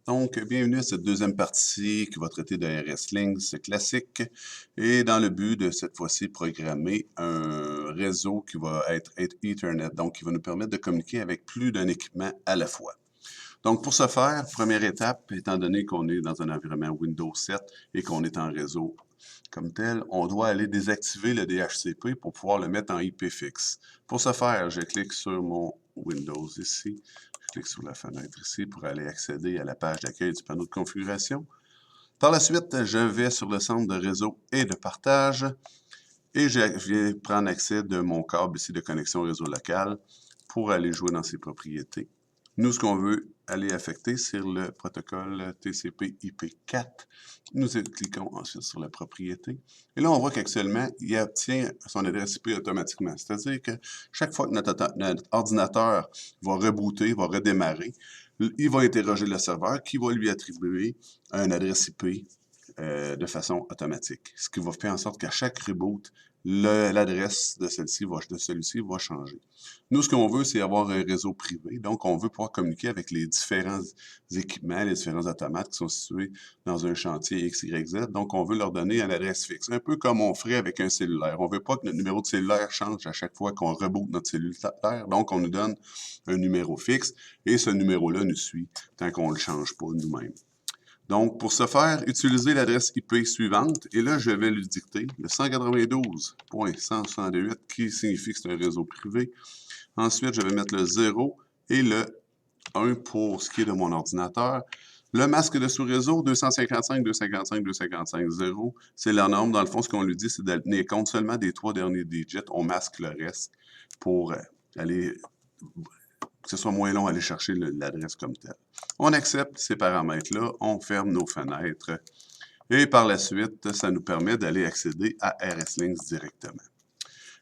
Donc, bienvenue à cette deuxième partie qui va traiter de RS-Links classique et dans le but de cette fois-ci programmer un réseau qui va être Ethernet, donc qui va nous permettre de communiquer avec plus d'un équipement à la fois. Donc, pour ce faire, première étape, étant donné qu'on est dans un environnement Windows 7 et qu'on est en réseau comme tel, on doit aller désactiver le DHCP pour pouvoir le mettre en IP fixe. Pour ce faire, je clique sur mon Windows ici, je clique sur la fenêtre ici pour aller accéder à la page d'accueil du panneau de configuration. Par la suite, je vais sur le centre de réseau et de partage et je viens prendre accès de mon câble ici de connexion réseau local pour aller jouer dans ses propriétés. Nous, ce qu'on veut aller affecter, c'est le protocole TCP/IP4. Nous cliquons ensuite sur la propriété. Et là, on voit qu'actuellement, il obtient son adresse IP automatiquement. C'est-à-dire que chaque fois que notre ordinateur va rebooter, va redémarrer, il va interroger le serveur qui va lui attribuer une adresse IP de façon automatique. Ce qui va faire en sorte qu'à chaque reboot, l'adresse de celui-ci va changer. Nous, ce qu'on veut, c'est avoir un réseau privé. Donc, on veut pouvoir communiquer avec les différents équipements, les différents automates qui sont situés dans un chantier X, Y, Z. Donc, on veut leur donner une adresse fixe, un peu comme on ferait avec un cellulaire. On ne veut pas que notre numéro de cellulaire change à chaque fois qu'on reboot notre cellulaire. Donc, on nous donne un numéro fixe et ce numéro-là nous suit tant qu'on ne le change pas nous-mêmes. Donc, pour ce faire, utilisez l'adresse IP suivante, et là, je vais lui dicter le 192.168, qui signifie que c'est un réseau privé. Ensuite, je vais mettre le 0 et le 1 pour ce qui est de mon ordinateur. Le masque de sous-réseau, 255.255.255.0, c'est la norme. Dans le fond, ce qu'on lui dit, c'est de tenir compte seulement des 3 derniers digits. On masque le reste pour aller que ce soit moins long à aller chercher l'adresse comme telle. On accepte ces paramètres-là, on ferme nos fenêtres et par la suite, ça nous permet d'aller accéder à RS-Links directement.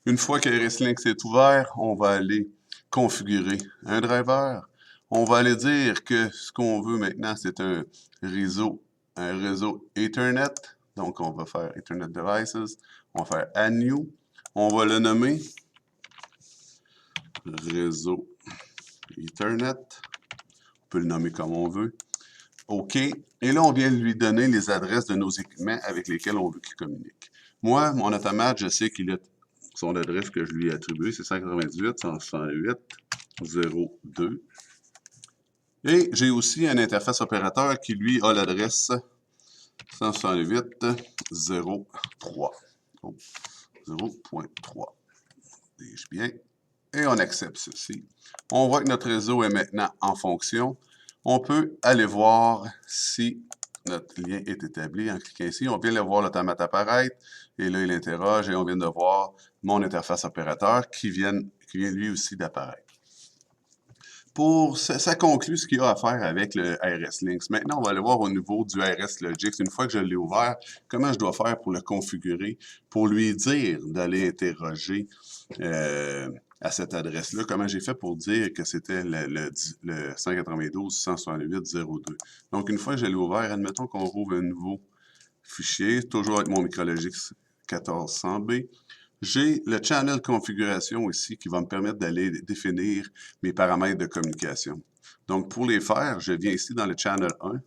Une fois que RS-Links est ouvert, on va aller configurer un driver. On va aller dire que ce qu'on veut maintenant, c'est un réseau Ethernet. Donc, on va faire Ethernet Devices. On va faire Add New. On va le nommer réseau Ethernet. On peut le nommer comme on veut. OK. Et là, on vient lui donner les adresses de nos équipements avec lesquels on veut qu'il communique. Moi, mon automate, je sais qu'il a son adresse que je lui ai attribuée, c'est 198.168.0.2. Et j'ai aussi un interface opérateur qui, lui, a l'adresse 168.0.3. Oh, 0.3. Dis-je bien? Et on accepte ceci. On voit que notre réseau est maintenant en fonction. On peut aller voir si notre lien est établi en cliquant ici. On vient de voir l'automate apparaître et là, il interroge et on vient de voir mon interface opérateur qui vient lui aussi d'apparaître. Ça conclut ce qu'il y a à faire avec le RS-Links. Maintenant, on va aller voir au niveau du RS-Logix. Une fois que je l'ai ouvert, comment je dois faire pour le configurer, pour lui dire d'aller interroger à cette adresse-là. Comment j'ai fait pour dire que c'était le 192.168.0.2. Donc, une fois que je l'ai ouvert, admettons qu'on rouvre un nouveau fichier, toujours avec mon Micrologix 1400B. J'ai le channel configuration ici qui va me permettre d'aller définir mes paramètres de communication. Donc, pour les faire, je viens ici dans le channel 1.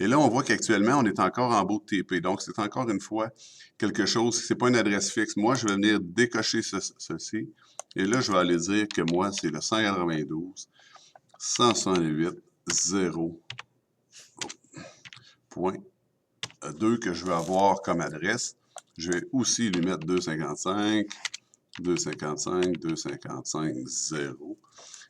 Et là, on voit qu'actuellement, on est encore en bout de TP. Donc, c'est encore une fois quelque chose, ce n'est pas une adresse fixe. Moi, je vais venir décocher ceci. Et là, je vais aller dire que moi, c'est le 192.168.0.2 que je veux avoir comme adresse. Je vais aussi lui mettre 255, 255, 255, 0.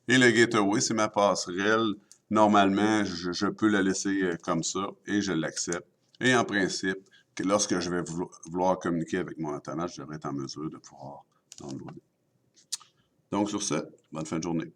Et le gateway, c'est ma passerelle. Normalement, je peux la laisser comme ça et je l'accepte. Et en principe, lorsque je vais vouloir communiquer avec mon automate, je devrais être en mesure de pouvoir downloader. Donc, sur ce, bonne fin de journée.